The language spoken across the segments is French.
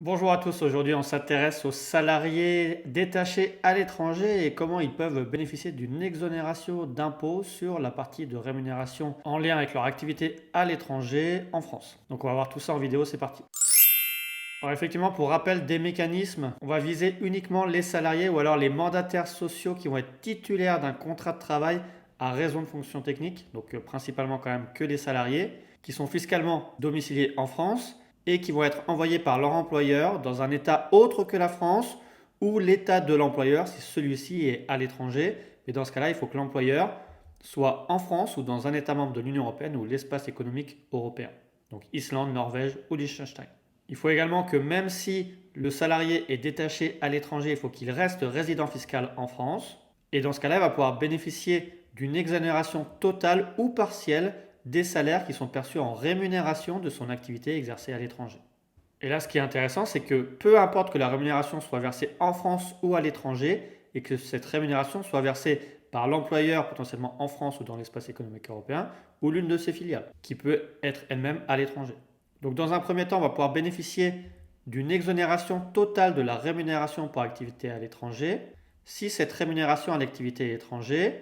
Bonjour à tous, aujourd'hui on s'intéresse aux salariés détachés à l'étranger et comment ils peuvent bénéficier d'une exonération d'impôts sur la partie de rémunération en lien avec leur activité à l'étranger en France. Donc on va voir tout ça en vidéo, c'est parti. Alors effectivement, pour rappel des mécanismes, on va viser uniquement les salariés ou alors les mandataires sociaux qui vont être titulaires d'un contrat de travail à raison de fonction technique, donc principalement quand même que les salariés, qui sont fiscalement domiciliés en France et qui vont être envoyés par leur employeur dans un État autre que la France ou l'État de l'employeur si celui-ci est à l'étranger. Et dans ce cas-là, il faut que l'employeur soit en France ou dans un État membre de l'Union européenne ou l'espace économique européen, donc Islande, Norvège ou Liechtenstein. Il faut également que même si le salarié est détaché à l'étranger, il faut qu'il reste résident fiscal en France. Et dans ce cas-là, il va pouvoir bénéficier d'une exonération totale ou partielle des salaires qui sont perçus en rémunération de son activité exercée à l'étranger. Et là, ce qui est intéressant, c'est que peu importe que la rémunération soit versée en France ou à l'étranger, et que cette rémunération soit versée par l'employeur potentiellement en France ou dans l'espace économique européen, ou l'une de ses filiales, qui peut être elle-même à l'étranger. Donc dans un premier temps, on va pouvoir bénéficier d'une exonération totale de la rémunération pour activité à l'étranger si cette rémunération à l'activité à l'étranger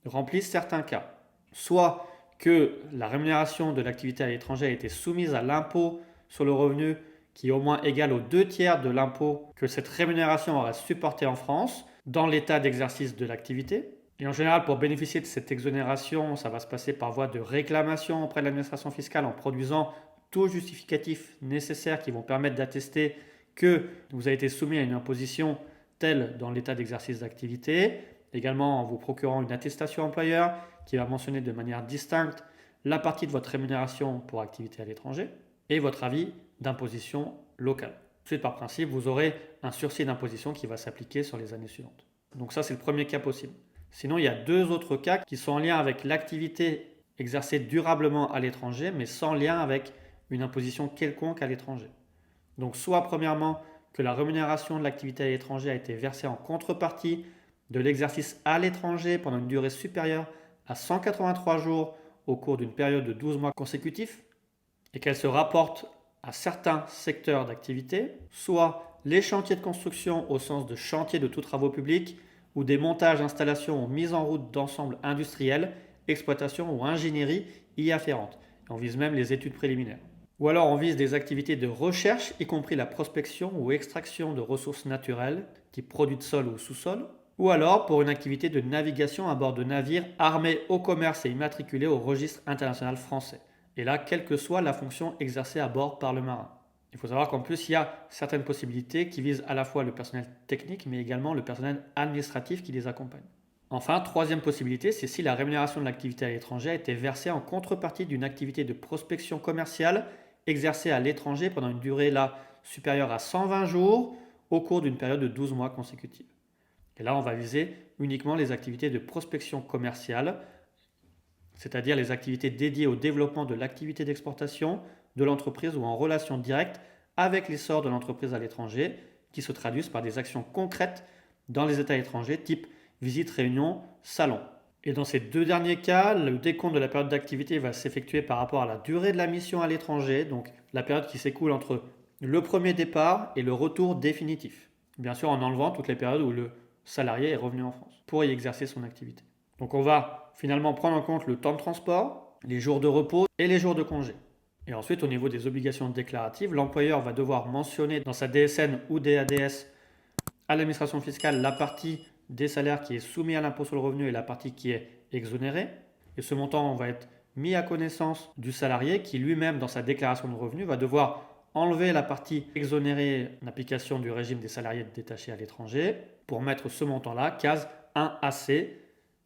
remplit certains cas. Soit que la rémunération de l'activité à l'étranger a été soumise à l'impôt sur le revenu qui est au moins égal aux 2 tiers de l'impôt que cette rémunération aura supporté en France dans l'état d'exercice de l'activité. Et en général, pour bénéficier de cette exonération, ça va se passer par voie de réclamation auprès de l'administration fiscale en produisant tout justificatif nécessaire qui vont permettre d'attester que vous avez été soumis à une imposition telle dans l'état d'exercice d'activité. Également en vous procurant une attestation employeur qui va mentionner de manière distincte la partie de votre rémunération pour activité à l'étranger et votre avis d'imposition locale. Ensuite, par principe, vous aurez un sursis d'imposition qui va s'appliquer sur les années suivantes. Donc ça, c'est le premier cas possible. Sinon, il y a deux autres cas qui sont en lien avec l'activité exercée durablement à l'étranger, mais sans lien avec une imposition quelconque à l'étranger. Donc soit premièrement que la rémunération de l'activité à l'étranger a été versée en contrepartie de l'exercice à l'étranger pendant une durée supérieure à 183 jours au cours d'une période de 12 mois consécutifs et qu'elle se rapporte à certains secteurs d'activité, soit les chantiers de construction au sens de chantier de tous travaux publics ou des montages, installations ou mises en route d'ensembles industriels, exploitation ou ingénierie y afférentes. Et on vise même les études préliminaires. Ou alors on vise des activités de recherche, y compris la prospection ou extraction de ressources naturelles, type produits de sol ou sous-sol. Ou alors pour une activité de navigation à bord de navires armés au commerce et immatriculés au registre international français. Et là, quelle que soit la fonction exercée à bord par le marin. Il faut savoir qu'en plus, il y a certaines possibilités qui visent à la fois le personnel technique, mais également le personnel administratif qui les accompagne. Enfin, troisième possibilité, c'est si la rémunération de l'activité à l'étranger a été versée en contrepartie d'une activité de prospection commerciale exercée à l'étranger pendant une durée là supérieure à 120 jours au cours d'une période de 12 mois consécutive. Et là, on va viser uniquement les activités de prospection commerciale, c'est-à-dire les activités dédiées au développement de l'activité d'exportation de l'entreprise ou en relation directe avec l'essor de l'entreprise à l'étranger, qui se traduisent par des actions concrètes dans les États étrangers, type visite, réunion, salon. Et dans ces deux derniers cas, le décompte de la période d'activité va s'effectuer par rapport à la durée de la mission à l'étranger, donc la période qui s'écoule entre le premier départ et le retour définitif. Bien sûr en enlevant toutes les périodes où le salarié est revenu en France pour y exercer son activité. Donc on va finalement prendre en compte le temps de transport, les jours de repos et les jours de congé. Et ensuite, au niveau des obligations déclaratives, l'employeur va devoir mentionner dans sa DSN ou DADS à l'administration fiscale la partie des salaires qui est soumise à l'impôt sur le revenu et la partie qui est exonérée. Et ce montant va être mis à connaissance du salarié qui lui-même, dans sa déclaration de revenus, va devoir enlever la partie exonérée en application du régime des salariés détachés à l'étranger pour mettre ce montant-là, case 1AC,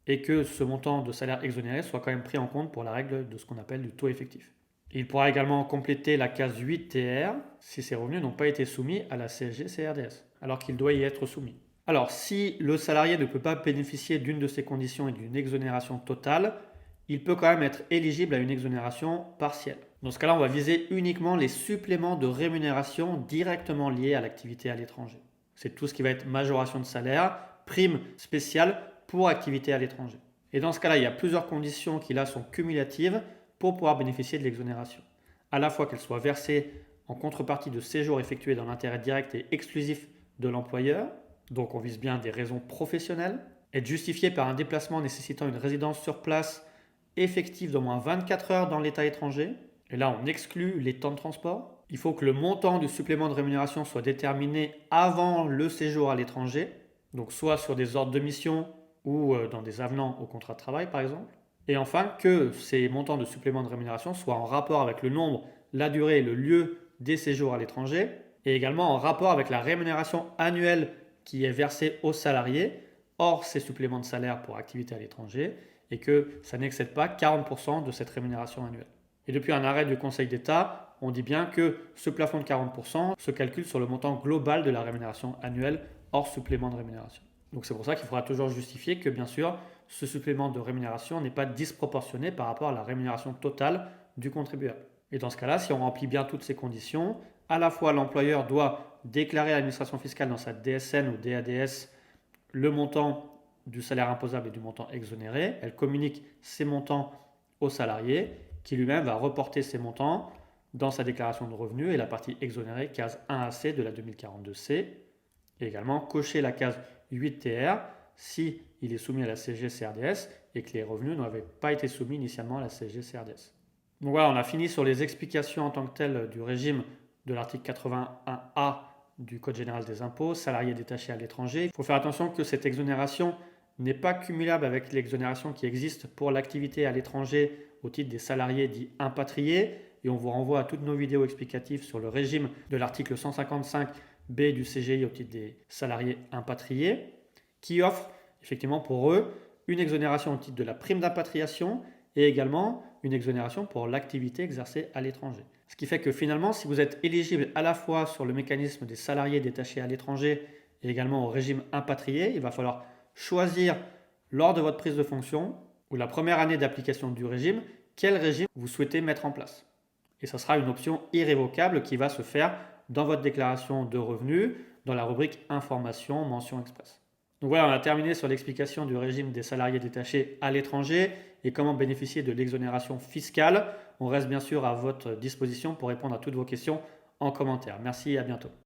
et que ce montant de salaire exonéré soit quand même pris en compte pour la règle de ce qu'on appelle du taux effectif. Il pourra également compléter la case 8TR si ces revenus n'ont pas été soumis à la CSG-CRDS, alors qu'il doit y être soumis. Alors, si le salarié ne peut pas bénéficier d'une de ces conditions et d'une exonération totale, il peut quand même être éligible à une exonération partielle. Dans ce cas-là, on va viser uniquement les suppléments de rémunération directement liés à l'activité à l'étranger. C'est tout ce qui va être majoration de salaire, prime spéciale pour activité à l'étranger. Et dans ce cas-là, il y a plusieurs conditions qui là sont cumulatives pour pouvoir bénéficier de l'exonération. À la fois qu'elle soit versée en contrepartie de séjours effectués dans l'intérêt direct et exclusif de l'employeur, donc on vise bien des raisons professionnelles, être justifié par un déplacement nécessitant une résidence sur place effective d'au moins 24 heures dans l'État étranger, et là on exclut les temps de transport. Il faut que le montant du supplément de rémunération soit déterminé avant le séjour à l'étranger, donc soit sur des ordres de mission ou dans des avenants au contrat de travail par exemple. Et enfin, que ces montants de supplément de rémunération soient en rapport avec le nombre, la durée et le lieu des séjours à l'étranger, et également en rapport avec la rémunération annuelle qui est versée aux salariés, hors ces suppléments de salaire pour activité à l'étranger, et que ça n'excède pas 40% de cette rémunération annuelle. Et depuis un arrêt du Conseil d'État, on dit bien que ce plafond de 40% se calcule sur le montant global de la rémunération annuelle hors supplément de rémunération. Donc c'est pour ça qu'il faudra toujours justifier que bien sûr ce supplément de rémunération n'est pas disproportionné par rapport à la rémunération totale du contribuable. Et dans ce cas-là, si on remplit bien toutes ces conditions, à la fois l'employeur doit déclarer à l'administration fiscale dans sa DSN ou DADS le montant du salaire imposable et du montant exonéré. Elle communique ces montants au salarié qui lui-même va reporter ces montants dans sa déclaration de revenus et la partie exonérée, case 1AC de la 2042C. Et également cocher la case 8TR si il est soumis à la CSG-CRDS et que les revenus n'avaient pas été soumis initialement à la CSG-CRDS. Donc voilà, on a fini sur les explications en tant que telles du régime de l'article 81A du Code général des impôts, salariés détachés à l'étranger. Il faut faire attention que cette exonération n'est pas cumulable avec l'exonération qui existe pour l'activité à l'étranger au titre des salariés dits impatriés. Et on vous renvoie à toutes nos vidéos explicatives sur le régime de l'article 155B du CGI au titre des salariés impatriés, qui offre effectivement pour eux une exonération au titre de la prime d'impatriation et également une exonération pour l'activité exercée à l'étranger. Ce qui fait que finalement, si vous êtes éligible à la fois sur le mécanisme des salariés détachés à l'étranger et également au régime impatrié, il va falloir choisir lors de votre prise de fonction ou la première année d'application du régime, quel régime vous souhaitez mettre en place. Et ça sera une option irrévocable qui va se faire dans votre déclaration de revenus, dans la rubrique Information, mention express. Donc voilà, on a terminé sur l'explication du régime des salariés détachés à l'étranger et comment bénéficier de l'exonération fiscale. On reste bien sûr à votre disposition pour répondre à toutes vos questions en commentaire. Merci et à bientôt.